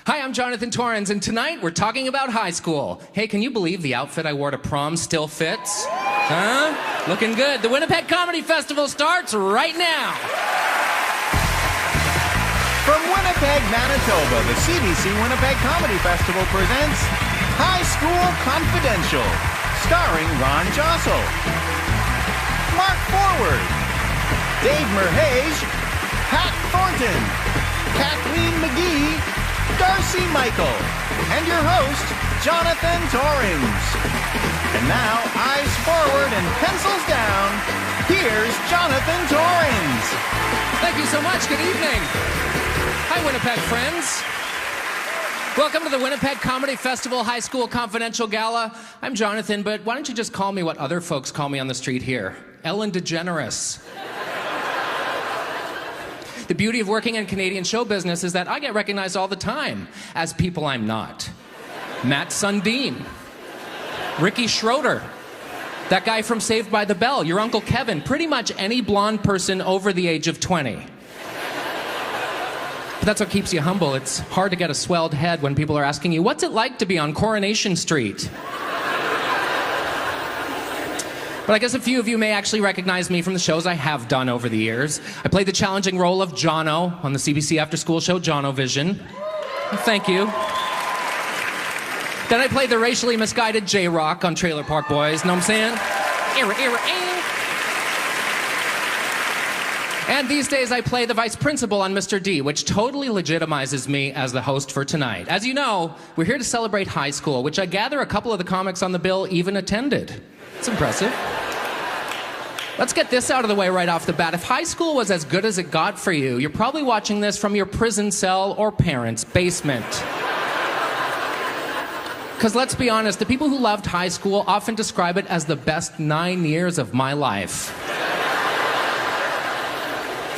Hi, I'm Jonathan Torrens, and tonight we're talking about high school. Hey, can you believe the outfit I wore to prom still fits? Huh? Looking good. The Winnipeg Comedy Festival starts right now. From Winnipeg, Manitoba, the CBC Winnipeg Comedy Festival presents High School Confidential, starring Ron Jostle, Mark Forward, Dave Merhage, Pat Thornton, Kathleen McGee, Darcy Michael, and your host, Jonathan Torrens. And now, eyes forward and pencils down, here's Jonathan Torrens. Thank you so much. Good evening. Hi, Winnipeg friends. Welcome to the Winnipeg Comedy Festival High School Confidential Gala. I'm Jonathan, but why don't you just call me what other folks call me on the street here? Ellen DeGeneres. The beauty of working in Canadian show business is that I get recognized all the time as people I'm not. Matt Sundin, Ricky Schroeder, that guy from Saved by the Bell, your Uncle Kevin, pretty much any blonde person over the age of 20. But that's what keeps you humble. It's hard to get a swelled head when people are asking you, what's it like to be on Coronation Street? But I guess a few of you may actually recognize me from the shows I have done over the years. I played the challenging role of Jono on the CBC after-school show Jono Vision. Thank you. Then I played the racially misguided J-Rock on Trailer Park Boys. Know what I'm saying? And these days I play the vice principal on Mr. D, which totally legitimizes me as the host for tonight. As you know, we're here to celebrate high school, which I gather a couple of the comics on the bill even attended. It's impressive. Let's get this out of the way right off the bat. If high school was as good as it got for you, you're probably watching this from your prison cell or parents' basement. Because let's be honest, the people who loved high school often describe it as the best 9 years of my life.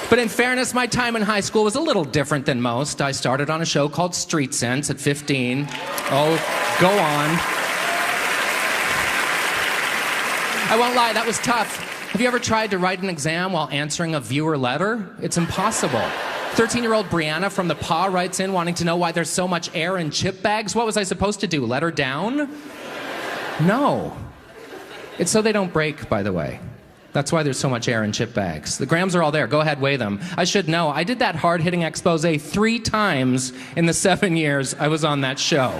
But in fairness, my time in high school was a little different than most. I started on a show called Street Sense at 15. Oh, go on. I won't lie, that was tough. Have you ever tried to write an exam while answering a viewer letter? It's impossible. 13-year-old Brianna from the Paw writes in wanting to know why there's so much air in chip bags. What was I supposed to do, let her down? No. It's so they don't break, by the way. That's why there's so much air in chip bags. The grams are all there. Go ahead, weigh them. I should know. I did that hard-hitting expose 3 times in the 7 years I was on that show.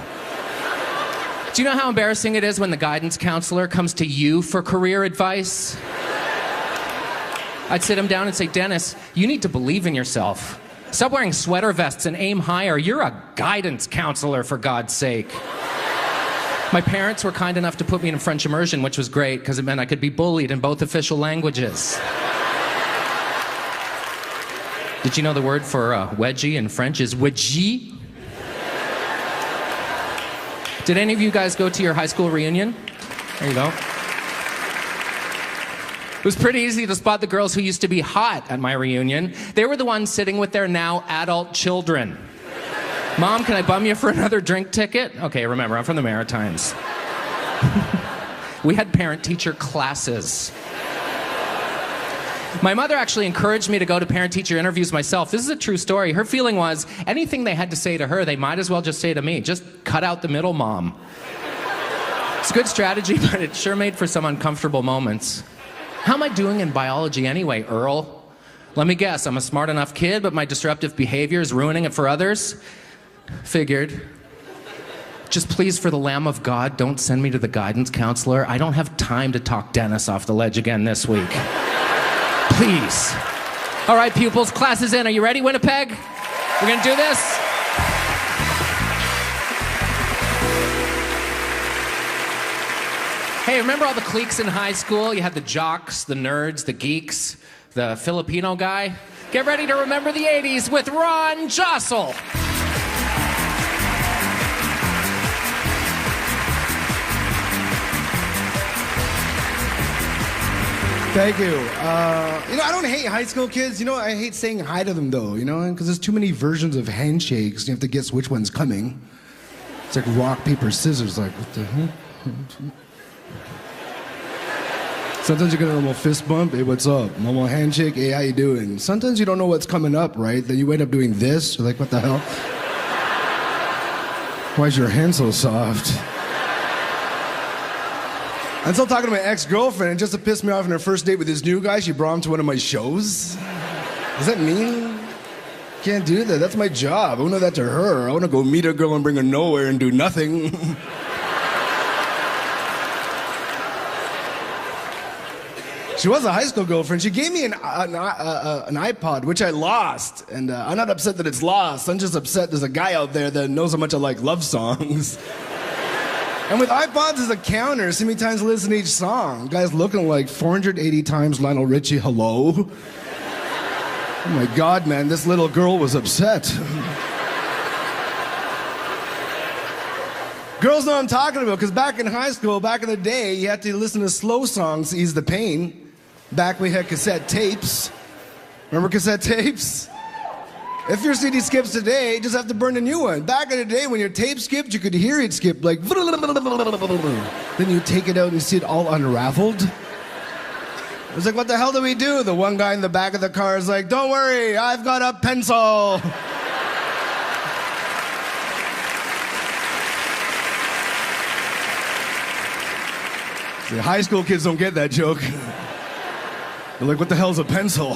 Do you know how embarrassing it is when the guidance counselor comes to you for career advice? I'd sit him down and say, Dennis, you need to believe in yourself. Stop wearing sweater vests and aim higher. You're a guidance counselor, for God's sake. My parents were kind enough to put me in French immersion, which was great because it meant I could be bullied in both official languages. Did you know the word for wedgie in French is wedgie? Did any of you guys go to your high school reunion? There you go. It was pretty easy to spot the girls who used to be hot at my reunion. They were the ones sitting with their now adult children. Mom, can I bum you for another drink ticket? Okay, remember, I'm from the Maritimes. We had parent-teacher classes. My mother actually encouraged me to go to parent-teacher interviews myself. This is a true story. Her feeling was, anything they had to say to her, they might as well just say to me. Just cut out the middle, Mom. It's a good strategy, but it sure made for some uncomfortable moments. How am I doing in biology anyway, Earl? Let me guess, I'm a smart enough kid, but my disruptive behavior is ruining it for others? Figured. Just please, for the Lamb of God, don't send me to the guidance counselor. I don't have time to talk Dennis off the ledge again this week. Please. All right, pupils, class is in. Are you ready, Winnipeg? We're gonna do this? Hey, remember all the cliques in high school? You had the jocks, the nerds, the geeks, the Filipino guy. Get ready to remember the 80s with Ron Jostle. Thank you. I don't hate high school kids. I hate saying hi to them, though, because there's too many versions of handshakes. You have to guess which one's coming. It's like rock, paper, scissors. Like, what the hell? Sometimes you get a normal fist bump. Hey, what's up? Normal handshake. Hey, how you doing? Sometimes you don't know what's coming up, right? Then you end up doing this. You're like, what the hell? Why's your hand so soft? I'm still talking to my ex-girlfriend, and just to piss me off on her first date with this new guy, she brought him to one of my shows. Does that mean? Can't do that. That's my job. I want to do that to her. I want to go meet a girl and bring her nowhere and do nothing. She was a high school girlfriend. She gave me an iPod, which I lost. And I'm not upset that it's lost. I'm just upset there's a guy out there that knows how much I like love songs. And with iPods, there's a counter. See how many times I listen to each song. Guy's looking like 480 times Lionel Richie, hello. Oh my God, man, this little girl was upset. Girls know what I'm talking about, because back in high school, back in the day, you had to listen to slow songs to ease the pain. Back we had cassette tapes. Remember cassette tapes? If your CD skips today, you just have to burn a new one. Back in the day, when your tape skipped, you could hear it skip, like... Then you take it out and you see it all unraveled. It was like, what the hell do we do? The one guy in the back of the car is like, don't worry, I've got a pencil. See, high school kids don't get that joke. They're like, what the hell's a pencil?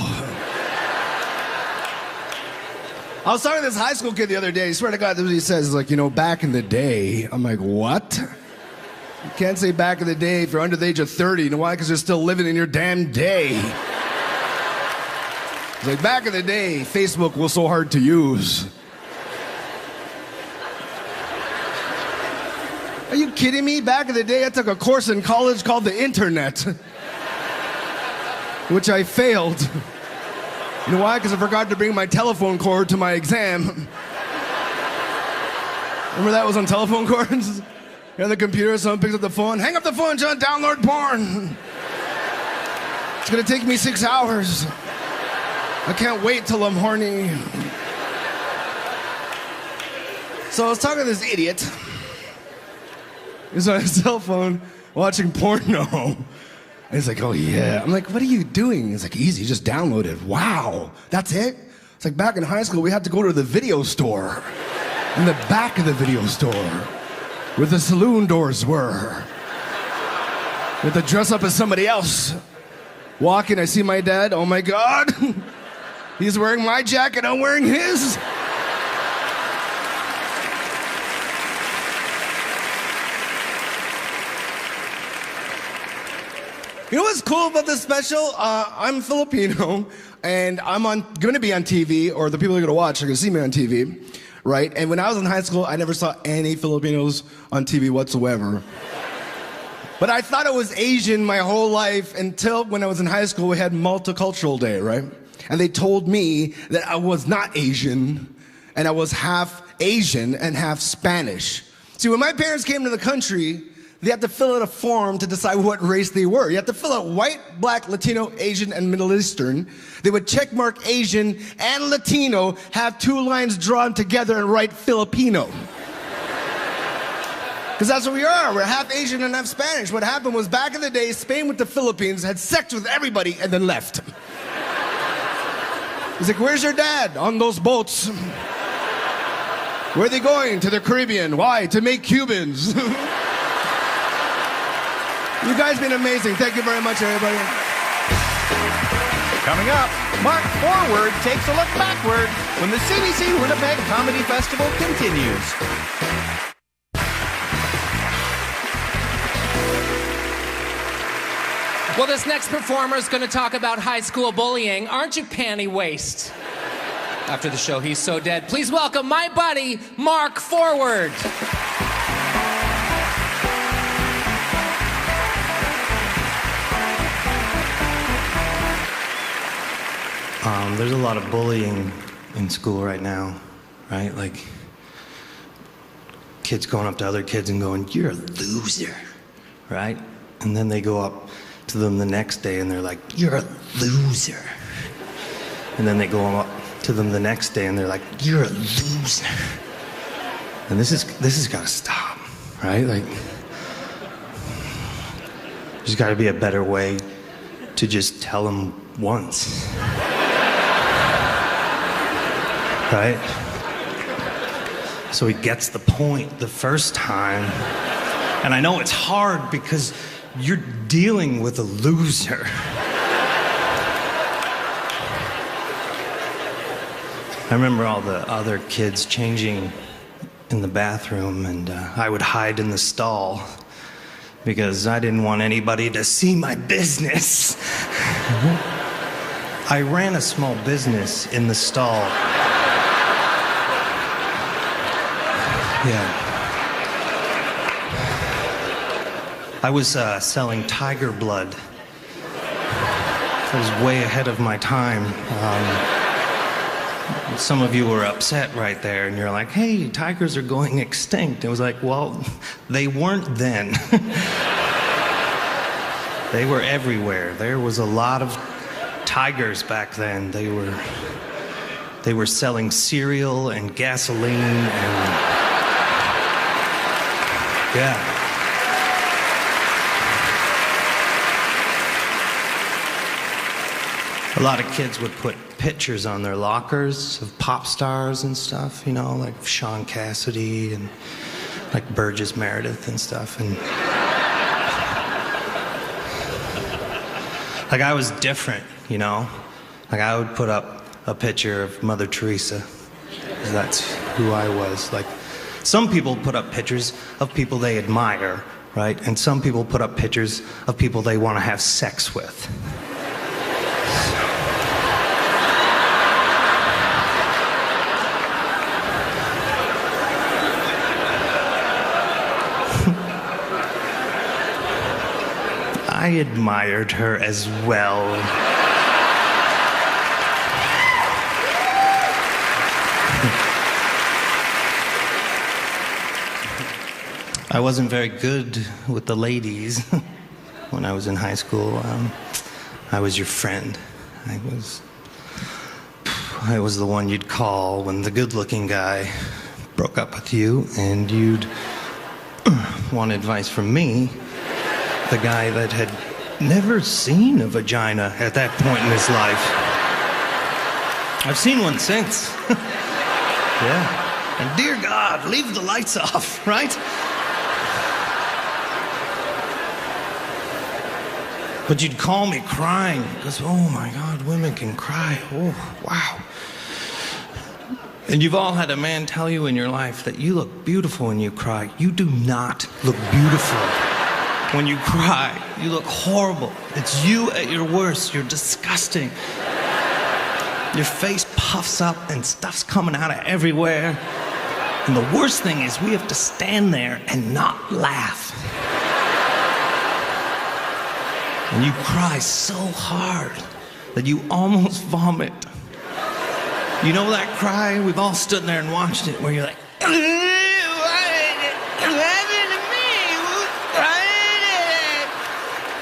I was talking to this high school kid the other day. I swear to God, that's what he says. He's like, you know, back in the day. I'm like, what? You can't say back in the day if you're under the age of 30. You know why? Because you're still living in your damn day. He's like, back in the day, Facebook was so hard to use. Are you kidding me? Back in the day, I took a course in college called the internet, which I failed. You know why? Because I forgot to bring my telephone cord to my exam. Remember that was on telephone cords? You're on the computer, someone picks up the phone. Hang up the phone, John, download porn. It's gonna take me 6 hours. I can't wait till I'm horny. So I was talking to this idiot. He's on his cell phone watching porno. And he's like, oh yeah. I'm like, what are you doing? He's like, easy, just download it. Wow, that's it? It's like back in high school, we had to go to the video store. In the back of the video store, where the saloon doors were. We had to dress up as somebody else. Walk in, I see my dad, oh my God. He's wearing my jacket, I'm wearing his. You know what's cool about this special? I'm Filipino, and I'm going to be on TV, or the people who are going to watch are going to see me on TV, right? And when I was in high school, I never saw any Filipinos on TV whatsoever. But I thought I was Asian my whole life until when I was in high school, we had Multicultural Day, right? And they told me that I was not Asian, and I was half Asian and half Spanish. See, when my parents came to the country, they had to fill out a form to decide what race they were. You had to fill out white, black, Latino, Asian, and Middle Eastern. They would check mark Asian and Latino, have 2 lines drawn together and write Filipino. Because that's what we are. We're half Asian and half Spanish. What happened was back in the day, Spain with the Philippines had sex with everybody and then left. He's like, where's your dad? On those boats. Where are they going? To the Caribbean. Why? To make Cubans. You guys been amazing. Thank you very much, everybody. Coming up, Mark Forward takes a look backward when the CBC Winnipeg Comedy Festival continues. Well, this next performer is going to talk about high school bullying. Aren't you, panty waste? After the show, he's so dead. Please welcome my buddy, Mark Forward. There's a lot of bullying in school right now, right? Like, kids going up to other kids and going, you're a loser, right? And then they go up to them the next day and they're like, you're a loser. And then they go up to them the next day and they're like, you're a loser. And this has got to stop, right? Like, there's got to be a better way to just tell them once. Right? So he gets the point the first time. And I know it's hard because you're dealing with a loser. I remember all the other kids changing in the bathroom, and I would hide in the stall because I didn't want anybody to see my business. I ran a small business in the stall. Yeah. I was selling tiger blood. I was way ahead of my time. Some of you were upset right there, and you're like, hey, tigers are going extinct. It was like, well, they weren't then. They were everywhere. There was a lot of tigers back then. They were selling cereal and gasoline and... Yeah. A lot of kids would put pictures on their lockers of pop stars and stuff, you know, like Sean Cassidy and like Burgess Meredith and stuff. And like I was different, you know. Like I would put up a picture of Mother Teresa. That's who I was. Like some people put up pictures of people they admire, right? And some people put up pictures of people they want to have sex with. I admired her as well. I wasn't very good with the ladies when I was in high school. I was your friend. I was the one you'd call when the good-looking guy broke up with you, and you'd want advice from me, the guy that had never seen a vagina at that point in his life. I've seen one since. Yeah. And dear God, leave the lights off, right? But you'd call me crying because, oh my God, women can cry. Oh, wow. And you've all had a man tell you in your life that you look beautiful when you cry. You do not look beautiful when you cry. You look horrible. It's you at your worst. You're disgusting. Your face puffs up and stuff's coming out of everywhere. And the worst thing is we have to stand there and not laugh. And you cry so hard that you almost vomit. You know that cry? We've all stood there and watched it where you're like, what happened to me? Who's crying?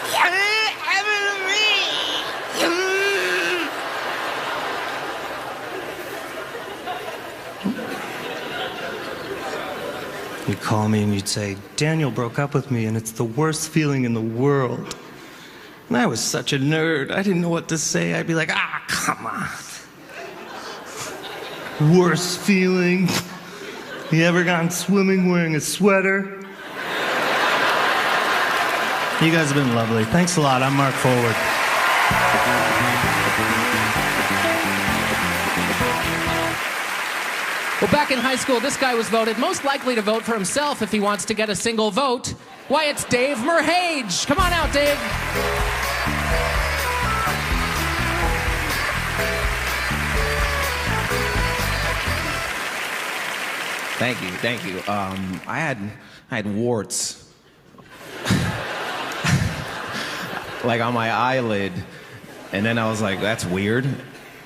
What happened to me? You'd call me and you'd say, Daniel broke up with me and it's the worst feeling in the world. And I was such a nerd. I didn't know what to say. I'd be like, ah, come on. Worst feeling. You ever gone swimming wearing a sweater? You guys have been lovely. Thanks a lot. I'm Mark Forward. Well, back in high school, this guy was voted most likely to vote for himself if he wants to get a single vote. Why, it's Dave Merhage. Come on out, Dave. Thank you, thank you. I had warts, like on my eyelid, and then I was like, that's weird.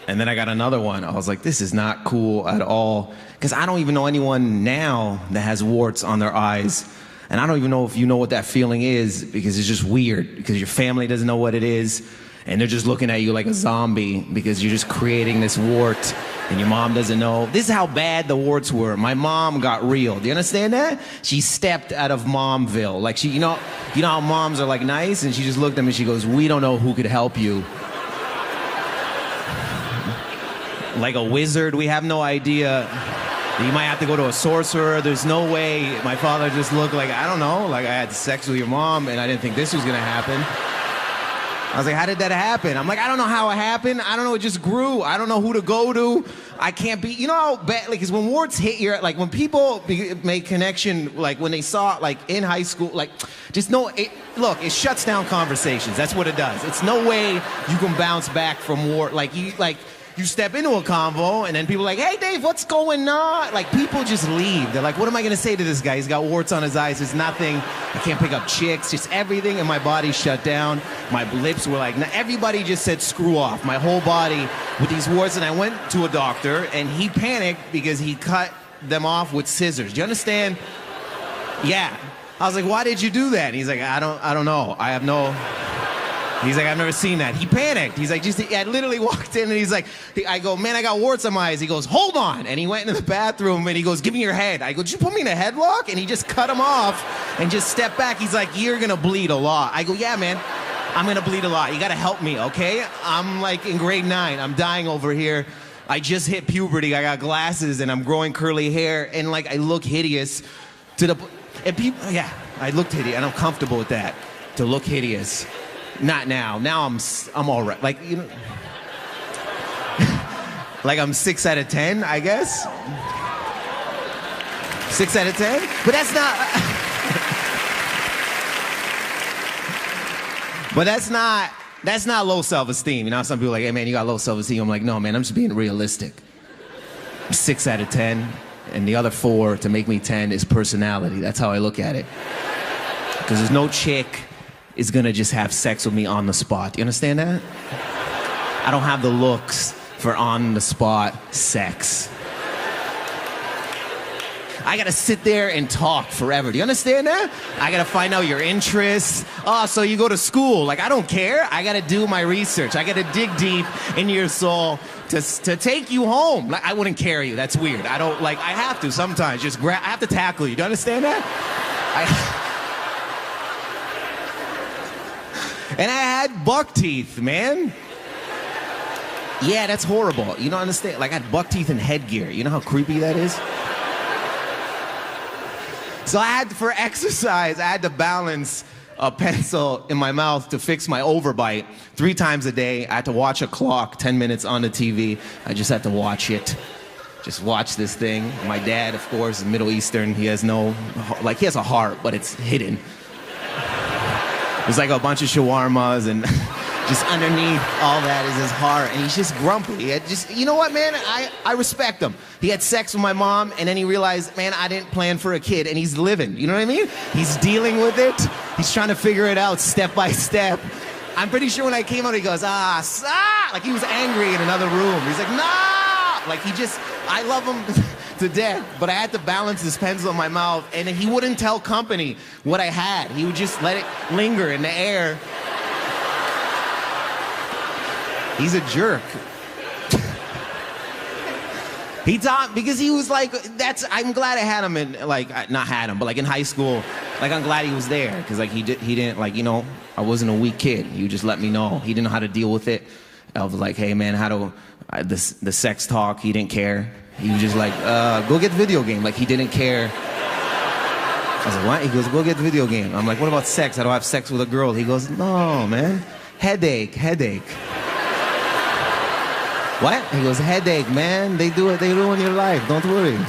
And then I got another one. I was like, this is not cool at all, because I don't even know anyone now that has warts on their eyes, and I don't even know if you know what that feeling is, because it's just weird, because your family doesn't know what it is, and they're just looking at you like a zombie because you're just creating this wart. And your mom doesn't know. This is how bad the warts were. My mom got real. Do you understand that? She stepped out of Momville. Like she, you know how moms are like nice? And she just looked at me and she goes, we don't know who could help you. Like a wizard, we have no idea. You might have to go to a sorcerer. There's no way. My father just looked like, I don't know, like I had sex with your mom and I didn't think this was gonna happen. I was like, how did that happen? I'm like, I don't know how it happened. I don't know, it just grew. I don't know who to go to. I can't be, you know how bad, like, because when warts hit your, like, when people make connection, like, when they saw, like, in high school, like, just know, look, it shuts down conversations. That's what it does. It's no way you can bounce back from wart, you step into a convo, and then people are like, hey, Dave, what's going on? Like, people just leave. They're like, what am I going to say to this guy? He's got warts on his eyes. There's nothing. I can't pick up chicks. Just everything in my body shut down. My lips were like, everybody just said screw off. My whole body with these warts. And I went to a doctor, and he panicked because he cut them off with scissors. Do you understand? Yeah. I was like, why did you do that? And he's like, I don't know. I have no... He's like, I've never seen that. He panicked. He's like, I literally walked in and he's like, I go, man, I got warts on my eyes. He goes, hold on. And he went into the bathroom and he goes, give me your head. I go, did you put me in a headlock? And he just cut him off and just stepped back. He's like, you're going to bleed a lot. I go, yeah, man, I'm going to bleed a lot. You got to help me, okay? I'm like in grade 9. I'm dying over here. I just hit puberty. I got glasses and I'm growing curly hair and like I look hideous and people, yeah, I looked hideous and I'm comfortable with that, to look hideous. Not now. Now I'm all right. Like, you know, like I'm 6 out of 10, I guess. 6 out of 10? But that's not. But that's not low self-esteem. You know, some people are like, hey man, you got low self-esteem. I'm like, no man, I'm just being realistic. 6 out of 10, and the other 4 to make me 10 is personality. That's how I look at it. Because there's no chick is gonna just have sex with me on the spot. You understand that? I don't have the looks for on the spot sex. I gotta sit there and talk forever. Do you understand that? I gotta find out your interests. Oh, so you go to school. Like, I don't care. I gotta do my research. I gotta dig deep into your soul to take you home. Like, I wouldn't carry you. That's weird. I don't, like, I have to sometimes. Just I have to tackle you. Do you understand that? And I had buck teeth, man. Yeah, that's horrible. You don't understand? Like, I had buck teeth and headgear. You know how creepy that is? So for exercise, I had to balance a pencil in my mouth to fix my overbite 3 times a day. I had to watch a clock 10 minutes on the TV. I just had to watch it. Just watch this thing. My dad, of course, is Middle Eastern. He has he has a heart, but it's hidden. There's like a bunch of shawarmas and just underneath all that is his heart. And he's just grumpy. You know what, man? I respect him. He had sex with my mom and then he realized, man, I didn't plan for a kid, and he's living. You know what I mean? He's dealing with it. He's trying to figure it out step by step. I'm pretty sure when I came out, he goes, like he was angry in another room. He's like, no! Like I love him to death, but I had to balance this pencil in my mouth, and he wouldn't tell company what I had. He would just let it linger in the air. He's a jerk. He taught, because he was like, I'm glad I had him in, like, not had him, but like in high school, like I'm glad he was there, because like he didn't, like, you know, I wasn't a weak kid. He would just let me know. He didn't know how to deal with it. I was like, hey man, the sex talk, he didn't care. He was just like, go get the video game. Like, he didn't care. I was like, what? He goes, go get the video game. I'm like, what about sex? I don't have sex with a girl. He goes, no, man. Headache. What? He goes, headache, man. They ruin your life. Don't worry.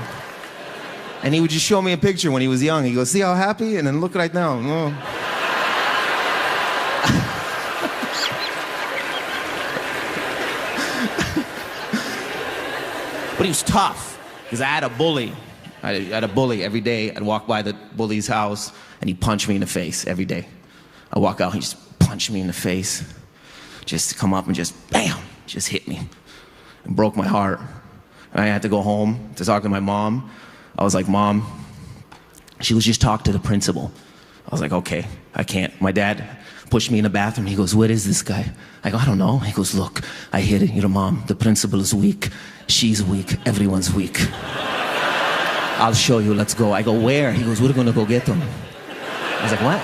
And he would just show me a picture when he was young. He goes, see how happy? And then look right now. Oh. But he was tough, because I had a bully. I had a bully every day. I'd walk by the bully's house, and he'd punch me in the face every day. I'd walk out, he'd just punch me in the face. Just come up and just, bam, just hit me. It broke my heart. And I had to go home to talk to my mom. I was like, Mom, she was just talk to the principal. I was like, okay, I can't. My dad pushed me in the bathroom. He goes, what is this guy? I go, I don't know. He goes, look, I hit your mom. The principal is weak. She's weak. Everyone's weak. I'll show you. Let's go. I go, where? He goes, we're going to go get them. I was like, what?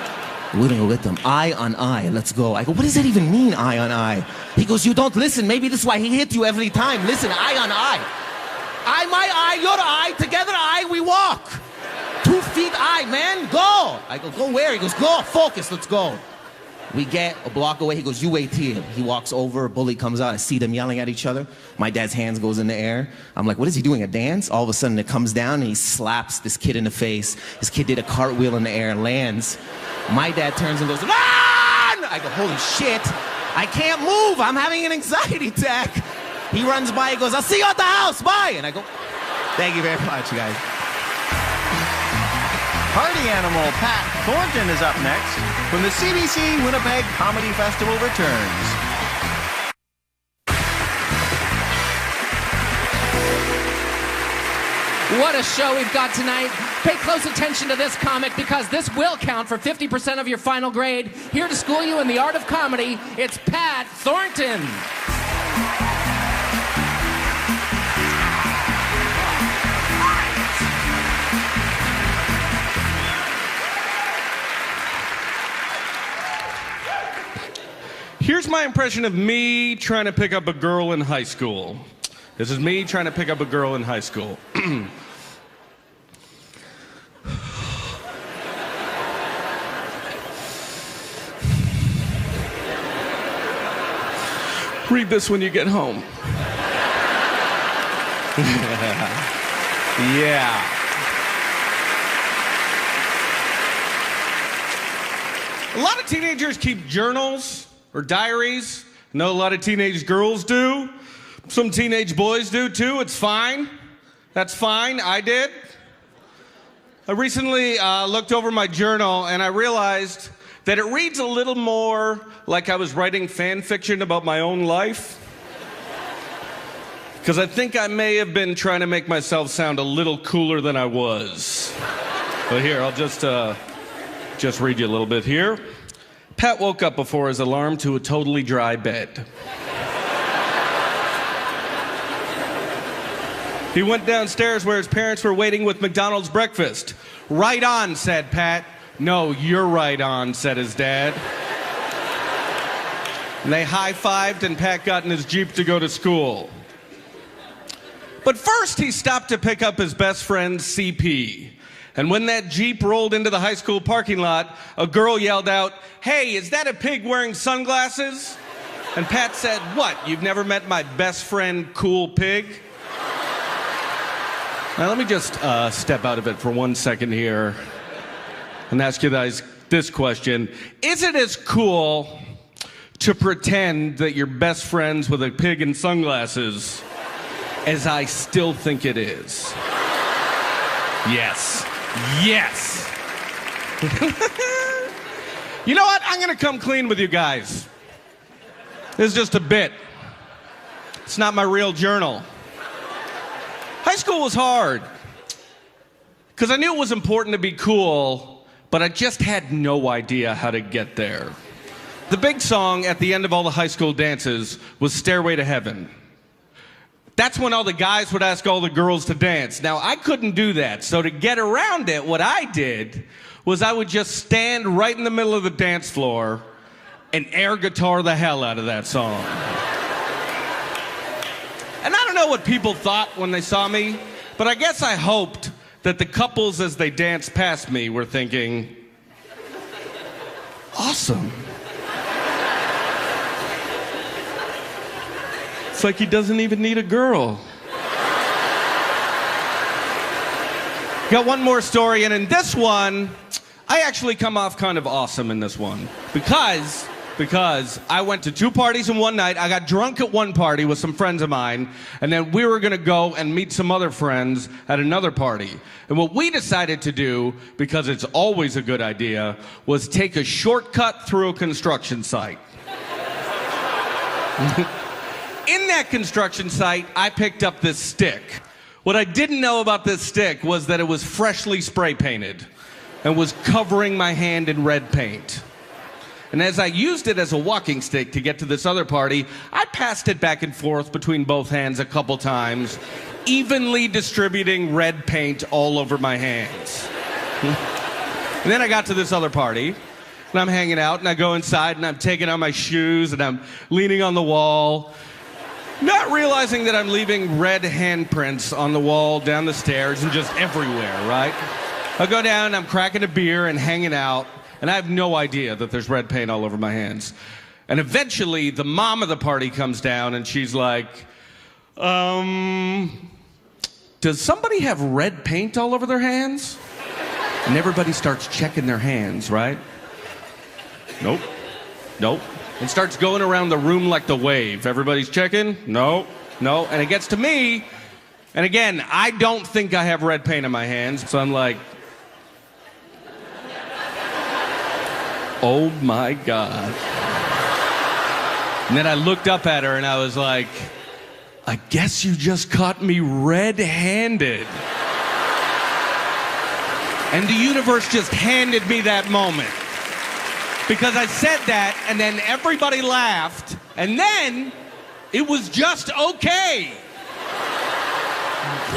We're going to go get them. Eye on eye. Let's go. I go, what does that even mean, eye on eye? He goes, you don't listen. Maybe this is why he hit you every time. Listen, eye on eye. I, my eye, your eye, together eye, we walk. 2 feet eye, man, go. I go where? He goes, go, focus, let's go. We get a block away, he goes, you wait here. He walks over, a bully comes out, I see them yelling at each other. My dad's hands goes in the air. I'm like, what is he doing, a dance? All of a sudden it comes down and he slaps this kid in the face. This kid did a cartwheel in the air and lands. My dad turns and goes, run! I go, holy shit, I can't move, I'm having an anxiety attack. He runs by, he goes, I'll see you at the house, bye. And I go, thank you very much, guys. Party animal Pat Thornton is up next when the CBC Winnipeg Comedy Festival returns. What a show we've got tonight. Pay close attention to this comic because this will count for 50% of your final grade. Here to school you in the art of comedy, it's Pat Thornton. Here's my impression of me trying to pick up a girl in high school. This is me trying to pick up a girl in high school. Read this when you get home. Yeah. A lot of teenagers keep journals or diaries. I know a lot of teenage girls do. Some teenage boys do too. It's fine. That's fine. I did. I recently looked over my journal and I realized that it reads a little more like I was writing fan fiction about my own life. Because I think I may have been trying to make myself sound a little cooler than I was. But here, I'll just read you a little bit here. Pat woke up before his alarm to a totally dry bed. He went downstairs where his parents were waiting with McDonald's breakfast. Right on, said Pat. No, you're right on, said his dad. And they high-fived and Pat got in his Jeep to go to school. But first he stopped to pick up his best friend, CP. And when that Jeep rolled into the high school parking lot, a girl yelled out, "Hey, is that a pig wearing sunglasses?" And Pat said, "What, you've never met my best friend, Cool Pig?" Now let me just step out of it for 1 second here and ask you guys this question. Is it as cool to pretend that you're best friends with a pig in sunglasses as I still think it is? Yes. Yes. You know what? I'm going to come clean with you guys. This is just a bit. It's not my real journal. High school was hard because I knew it was important to be cool, but I just had no idea how to get there. The big song at the end of all the high school dances was Stairway to Heaven. That's when all the guys would ask all the girls to dance. Now, I couldn't do that, so to get around it, what I did was I would just stand right in the middle of the dance floor and air guitar the hell out of that song. And I don't know what people thought when they saw me, but I guess I hoped that the couples as they danced past me were thinking, awesome. It's like he doesn't even need a girl. Got one more story, and in this one, I actually come off kind of awesome in this one. Because I went to 2 parties in one night. I got drunk at one party with some friends of mine, and then we were gonna go and meet some other friends at another party. And what we decided to do, because it's always a good idea, was take a shortcut through a construction site. In that construction site, I picked up this stick. What I didn't know about this stick was that it was freshly spray painted and was covering my hand in red paint. And as I used it as a walking stick to get to this other party, I passed it back and forth between both hands a couple times, evenly distributing red paint all over my hands. And then I got to this other party, and I'm hanging out, and I go inside, and I'm taking out my shoes, and I'm leaning on the wall. Not realizing that I'm leaving red handprints on the wall, down the stairs, and just everywhere, right? I go down, I'm cracking a beer and hanging out, and I have no idea that there's red paint all over my hands. And eventually, the mom of the party comes down, and she's like, does somebody have red paint all over their hands? And everybody starts checking their hands, right? Nope. Nope. And starts going around the room like the wave. Everybody's checking? No. No. And it gets to me, and again, I don't think I have red paint on my hands, so I'm like, oh my God. And then I looked up at her and I was like, I guess you just caught me red-handed. And the universe just handed me that moment. Because I said that, and then everybody laughed, and then it was just okay.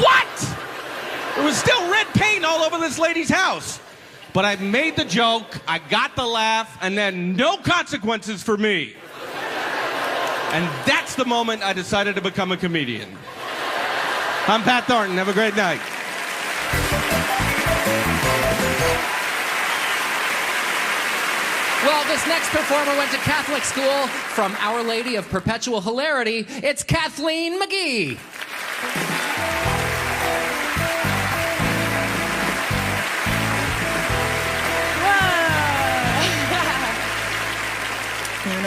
What? There was still red paint all over this lady's house. But I made the joke, I got the laugh, and then no consequences for me. And that's the moment I decided to become a comedian. I'm Pat Thornton. Have a great night. Well, this next performer went to Catholic school from Our Lady of Perpetual Hilarity. It's Kathleen McGee.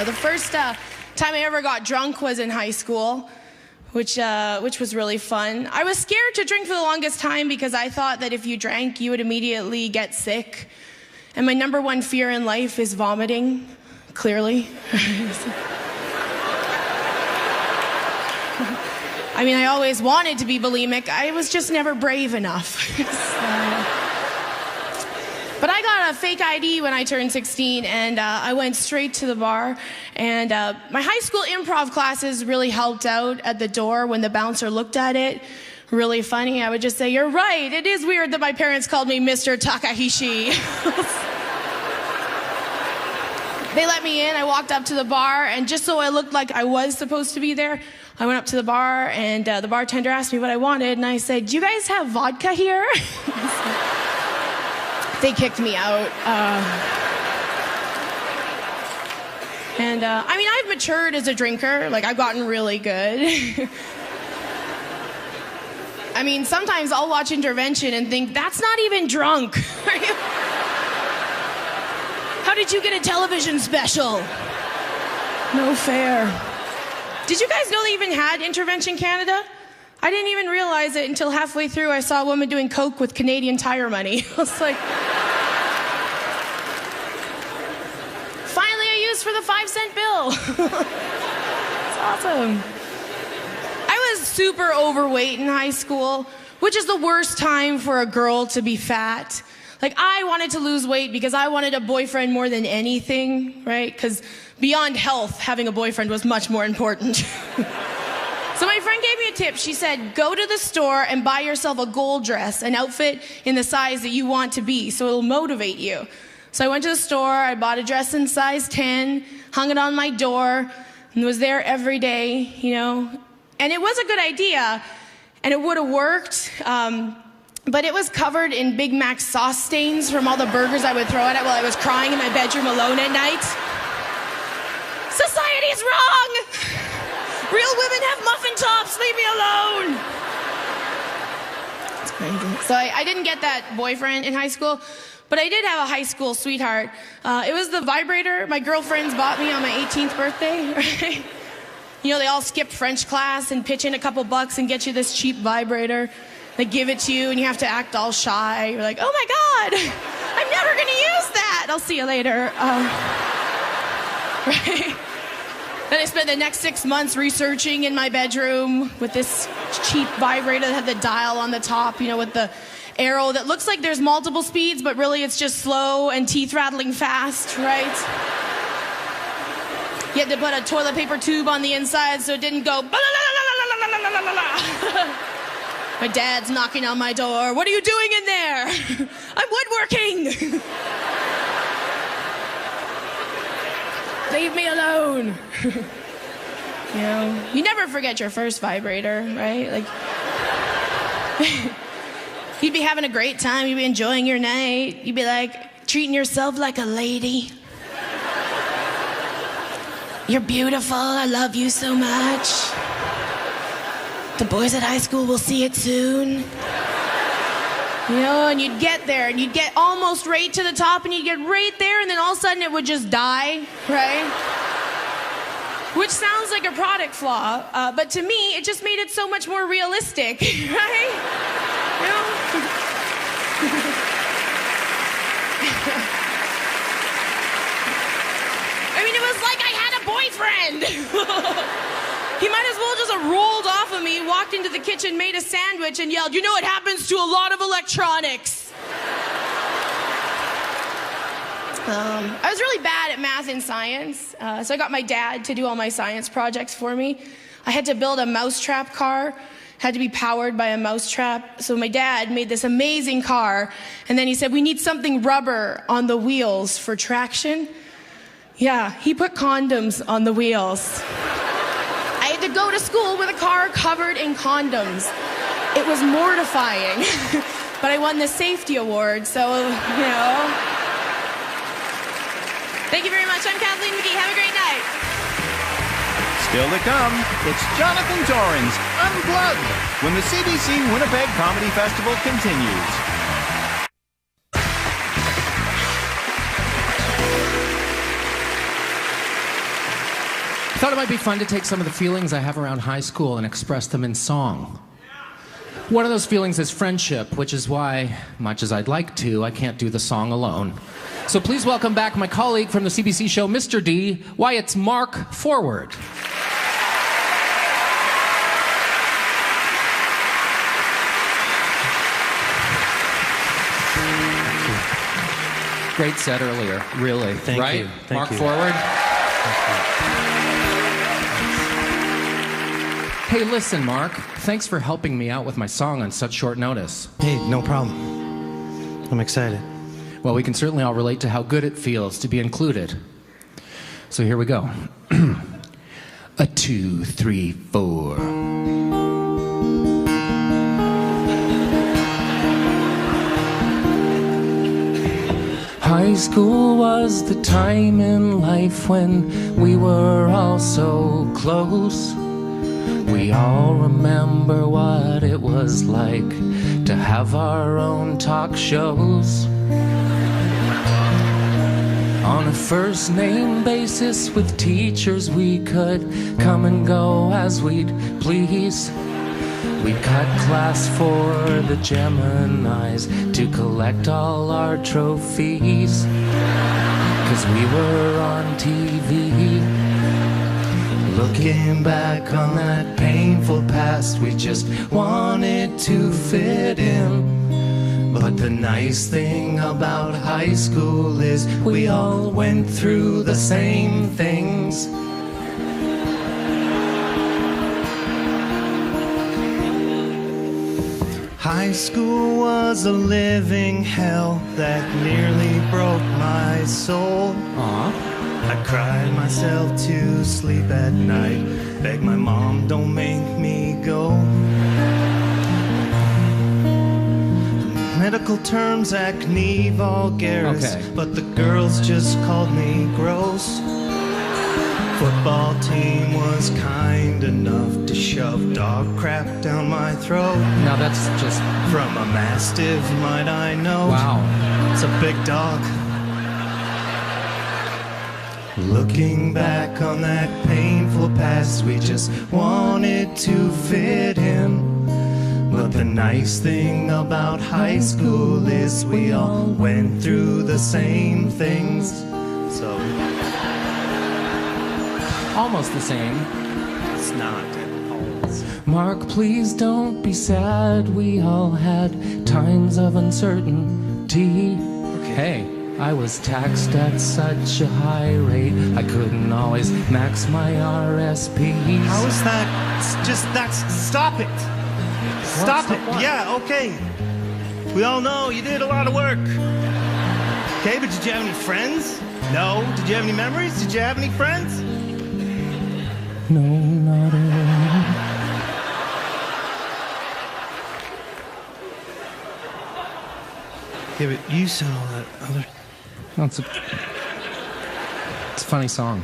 The first time I ever got drunk was in high school, which was really fun. I was scared to drink for the longest time because I thought that if you drank, you would immediately get sick. And my number one fear in life is vomiting, clearly. I mean, I always wanted to be bulimic. I was just never brave enough. But I got a fake ID when I turned 16, and I went straight to the bar. And my high school improv classes really helped out at the door when the bouncer looked at it. Really funny. I would just say, "You're right. It is weird that my parents called me Mr. Takahashi." They let me in. I walked up to the bar, and just so I looked like I was supposed to be there, I went up to the bar, and the bartender asked me what I wanted, and I said, "Do you guys have vodka here?" They kicked me out. I mean, I've matured as a drinker. Like, I've gotten really good. I mean, sometimes I'll watch Intervention and think, that's not even drunk. How did you get a television special? No fair. Did you guys know they even had Intervention Canada? I didn't even realize it until halfway through I saw a woman doing coke with Canadian Tire money. I was like, finally I used for the 5-cent bill. It's awesome. I was super overweight in high school, which is the worst time for a girl to be fat. Like, I wanted to lose weight because I wanted a boyfriend more than anything, right? Because beyond health, having a boyfriend was much more important. So my friend gave me a tip. She said, go to the store and buy yourself a goal dress, an outfit in the size that you want to be, so it'll motivate you. So I went to the store, I bought a dress in size 10, hung it on my door, and was there every day, you know. And it was a good idea, and it would have worked, but it was covered in Big Mac sauce stains from all the burgers I would throw at it while I was crying in my bedroom alone at night. Society's wrong! Real women have muffin tops, leave me alone! It's crazy. So I didn't get that boyfriend in high school, but I did have a high school sweetheart. It was the vibrator my girlfriends bought me on my 18th birthday, right? You know, they all skip French class and pitch in a couple bucks and get you this cheap vibrator. They give it to you and you have to act all shy. You're like, oh my God, I'm never gonna use that. I'll see you later. Right? Then I spent the next 6 months researching in my bedroom with this cheap vibrator that had the dial on the top, you know, with the arrow that looks like there's multiple speeds, but really it's just slow and teeth-rattling fast, right? You had to put a toilet paper tube on the inside so it didn't go My dad's knocking on my door. What are you doing in there? I'm woodworking. Leave me alone. You know, you never forget your first vibrator, right? Like, you'd be having a great time. You'd be enjoying your night. You'd be like treating yourself like a lady. You're beautiful. I love you so much. The boys at high school will see it soon. You know, and you'd get there, and you'd get almost right to the top, and you'd get right there, and then all of a sudden it would just die, right? Which sounds like a product flaw, but to me, it just made it so much more realistic, right? You know? I mean, it was like I had a boyfriend. He might as well just have rolled off of me, walked into the kitchen, made a sandwich, and yelled, "You know what happens to a lot of electronics." I was really bad at math and science, so I got my dad to do all my science projects for me. I had to build a mousetrap car, had to be powered by a mousetrap. So my dad made this amazing car, and then he said, "We need something rubber on the wheels for traction." Yeah, he put condoms on the wheels. I had to go to school with a car covered in condoms. It was mortifying, but I won the safety award, so, you know. Thank you very much. I'm Kathleen McGee. Have a great night. Still to come, it's Jonathan Torrens, Unplugged, when the CBC Winnipeg Comedy Festival continues. I thought it might be fun to take some of the feelings I have around high school and express them in song. One of those feelings is friendship, which is why, much as I'd like to, I can't do the song alone. So please welcome back my colleague from the CBC show, Mr. D. Why, it's Mark Forward. Great set earlier, really. Thank right? you. Thank Mark you. Forward. Hey, listen, Mark. Thanks for helping me out with my song on such short notice. Hey, no problem. I'm excited. Well, we can certainly all relate to how good it feels to be included. So here we go. 2, 3, 4. High school was the time in life when we were all so close. We all remember what it was like to have our own talk shows. On a first name basis with teachers, we could come and go as we'd please. We cut class for the Geminis to collect all our trophies, 'cause we were on TV. Looking back on that painful past, we just wanted to fit in. But the nice thing about high school is we all went through the same things. High school was a living hell that nearly broke my soul. I cried myself to sleep at night, begged my mom, don't make me go. Medical terms, acne vulgaris, Okay. but the girls just called me gross. Football team was kind enough to shove dog crap down my throat. Now that's just... From a mastiff, might I know. Wow. It's a big dog. Looking back on that painful past, we just wanted to fit in. But the nice thing about high school is we all went through the same things. So almost the same. it's not. Mark, please don't be sad. We all had times of uncertainty. Hey, I was taxed at such a high rate, I couldn't always max my RSPs. How is that? Stop it. Stop it. What? Yeah, okay. We all know you did a lot of work. Okay, but did you have any friends? No. Did you have any memories? Did you have any friends? No, not alone. Yeah, but you said all that other... No, it's a funny song.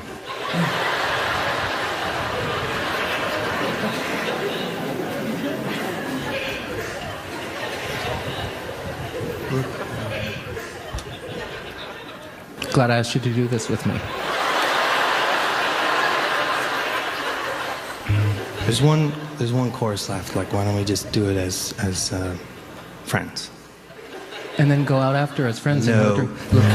Glad I asked you to do this with me. There's one chorus left. Like, why don't we just do it as friends? And then go out after as friends No. and go drink. Looking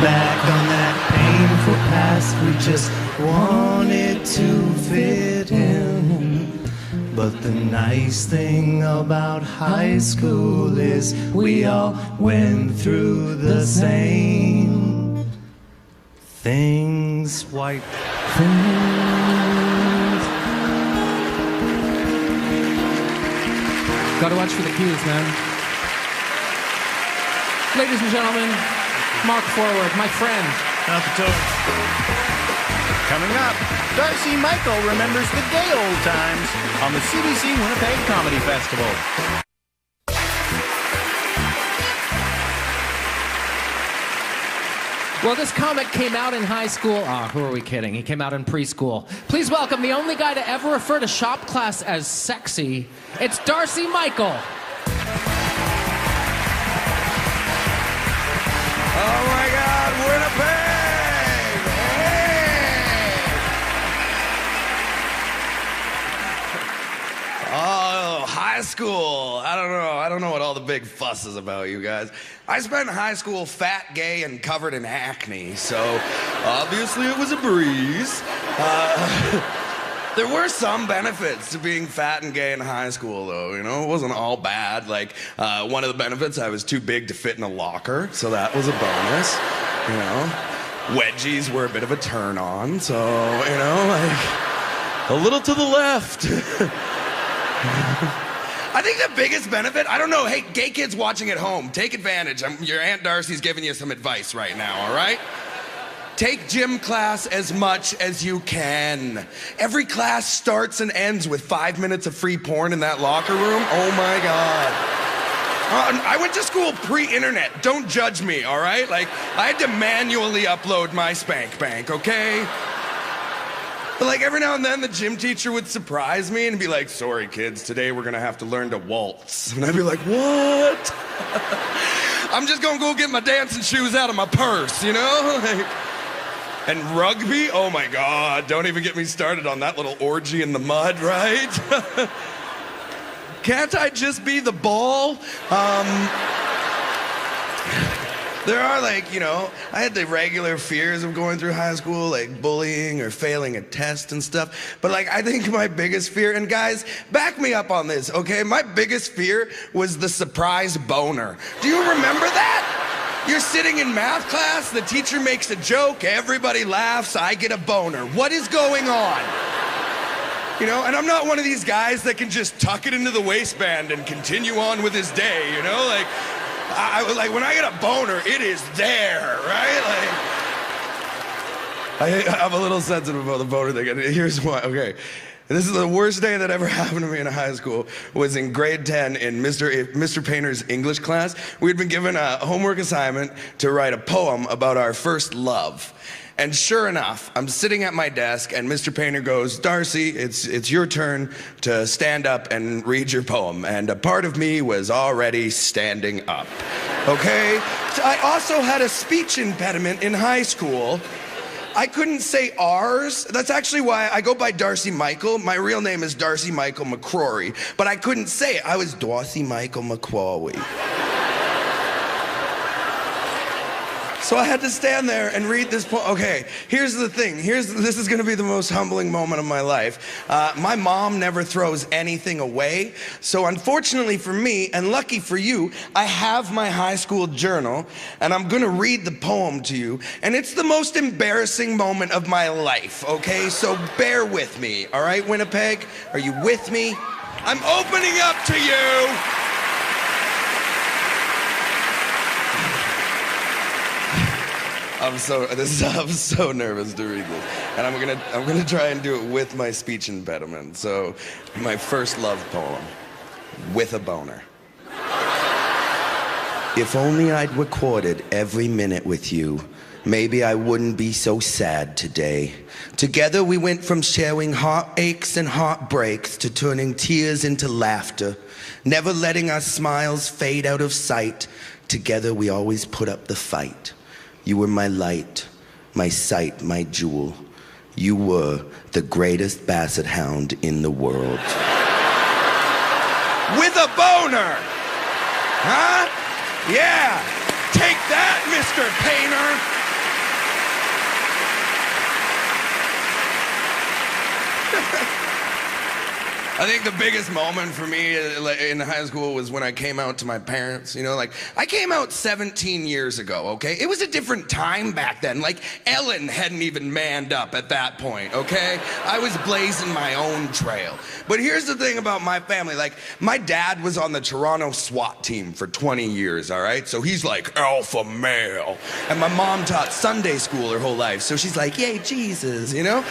back on that painful past, we just wanted to fit in. But the nice thing about high school is we all went through the same things. White Things. Gotta watch for the cues, man. Ladies and gentlemen, Mark Forward, my friend. Coming up, Darcy Michael remembers the gay old times on the CBC Winnipeg Comedy Festival. Well, this comic came out in high school. Who are we kidding? He came out in preschool. Please welcome the only guy to ever refer to shop class as sexy. It's Darcy Michael. Oh my God, Winnipeg! Hey! Oh, high school. I don't know what all the big fuss is about, you guys. I spent high school fat, gay, and covered in acne, so obviously it was a breeze. There were some benefits to being fat and gay in high school, though. You know, it wasn't all bad. Like, one of the benefits, I was too big to fit in a locker, so that was a bonus. You know, wedgies were a bit of a turn on, so, you know, like, a little to the left. I think the biggest benefit, I don't know, hey, gay kids watching at home, take advantage. Your Aunt Darcy's giving you some advice right now, all right? Take gym class as much as you can. Every class starts and ends with 5 minutes of free porn in that locker room. Oh my God. I went to school pre-internet. Don't judge me, all right? Like, I had to manually upload my spank bank, okay? But like every now and then the gym teacher would surprise me and be like, sorry kids, today we're gonna have to learn to waltz. And I'd be like, what? I'm just gonna go get my dancing shoes out of my purse, you know? Like, and rugby? Oh my God, don't even get me started on that little orgy in the mud, right? Can't I just be the ball? There are, like, you know, I had the regular fears of going through high school, like bullying or failing a test and stuff. But, like, I think my biggest fear, and guys, back me up on this, okay? My biggest fear was the surprise boner. Do you remember that? You're sitting in math class, the teacher makes a joke, everybody laughs, I get a boner. What is going on? You know, and I'm not one of these guys that can just tuck it into the waistband and continue on with his day, you know? Like, like when I get a boner, it is there, right? Like, I'm a little sensitive about the boner thing, and here's why, okay. This is the worst day that ever happened to me in high school, was in grade 10 in Mr. Painter's English class. We had been given a homework assignment to write a poem about our first love. And sure enough, I'm sitting at my desk and Mr. Painter goes, Darcy, it's your turn to stand up and read your poem. And a part of me was already standing up, okay? So I also had a speech impediment in high school. I couldn't say R's. That's actually why I go by Darcy Michael. My real name is Darcy Michael McCrory, but I couldn't say it. I was Darcy Michael McCrory. So I had to stand there and read this poem. Okay, here's the thing. This is gonna be the most humbling moment of my life. My mom never throws anything away. So unfortunately for me, and lucky for you, I have my high school journal, and I'm gonna read the poem to you. And it's the most embarrassing moment of my life, okay? So bear with me, all right, Winnipeg? Are you with me? I'm opening up to you. I'm so nervous to read this. And I'm gonna try and do it with my speech impediment. So, my first love poem, With a Boner. If only I'd recorded every minute with you, maybe I wouldn't be so sad today. Together we went from sharing heartaches and heartbreaks to turning tears into laughter, never letting our smiles fade out of sight. Together we always put up the fight. You were my light, my sight, my jewel. You were the greatest basset hound in the world. With a boner! Huh? Yeah! Take that, Mr. Painter! I think the biggest moment for me in high school was when I came out to my parents. You know, like, I came out 17 years ago, okay? It was a different time back then. Like, Ellen hadn't even manned up at that point, okay? I was blazing my own trail. But here's the thing about my family. Like, my dad was on the Toronto SWAT team for 20 years, all right? So he's like alpha male. And my mom taught Sunday school her whole life. So she's like, yay, Jesus, you know?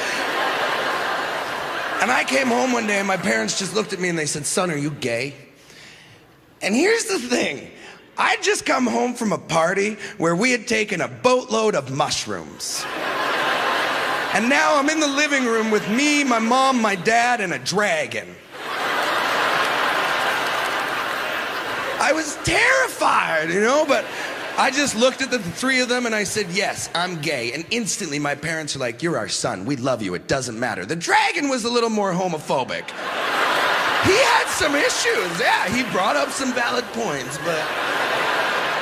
And I came home one day and my parents just looked at me and they said, son, are you gay? And here's the thing. I'd just come home from a party where we had taken a boatload of mushrooms. And now I'm in the living room with me, my mom, my dad, and a dragon. I was terrified, you know, but I just looked at the three of them and I said, yes, I'm gay. And instantly my parents were like, you're our son. We love you. It doesn't matter. The dragon was a little more homophobic. He had some issues. Yeah, he brought up some valid points, but,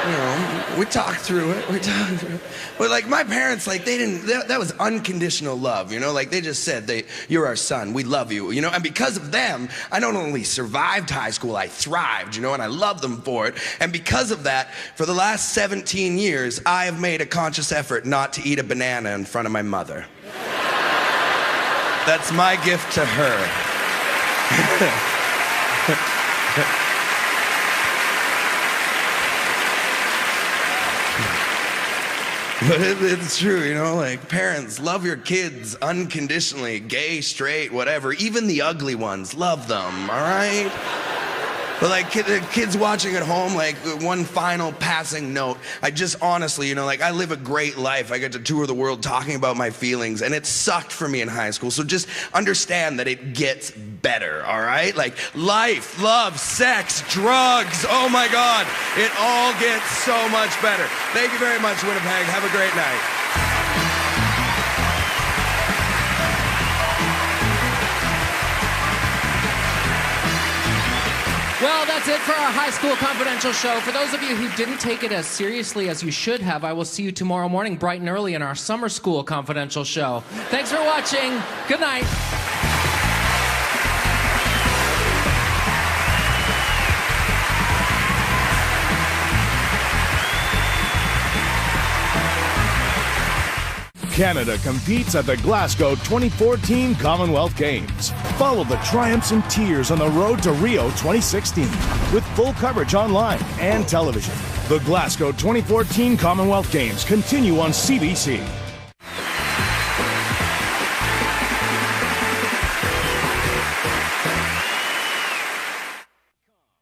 you know, we talked through it. But like my parents, like they didn't, that was unconditional love, you know, like they just said, you're our son, we love you, you know, and because of them, I not only survived high school, I thrived, you know, and I love them for it. And because of that, for the last 17 years, I have made a conscious effort not to eat a banana in front of my mother. That's my gift to her. But it's true, you know, like parents, love your kids unconditionally, gay, straight, whatever, even the ugly ones, love them, all right? But like kids watching at home, like one final passing note, I just honestly, you know, like I live a great life. I get to tour the world talking about my feelings and it sucked for me in high school. So just understand that it gets better, all right? Like life, love, sex, drugs, oh my God, it all gets so much better. Thank you very much, Winnipeg. Have a great night. Well, that's it for our High School Confidential show. For those of you who didn't take it as seriously as you should have, I will see you tomorrow morning bright and early in our Summer School Confidential show. Thanks for watching. Good night. Canada competes at the Glasgow 2014 Commonwealth Games. Follow the triumphs and tears on the road to Rio 2016 with full coverage online and television. The Glasgow 2014 Commonwealth Games continue on CBC.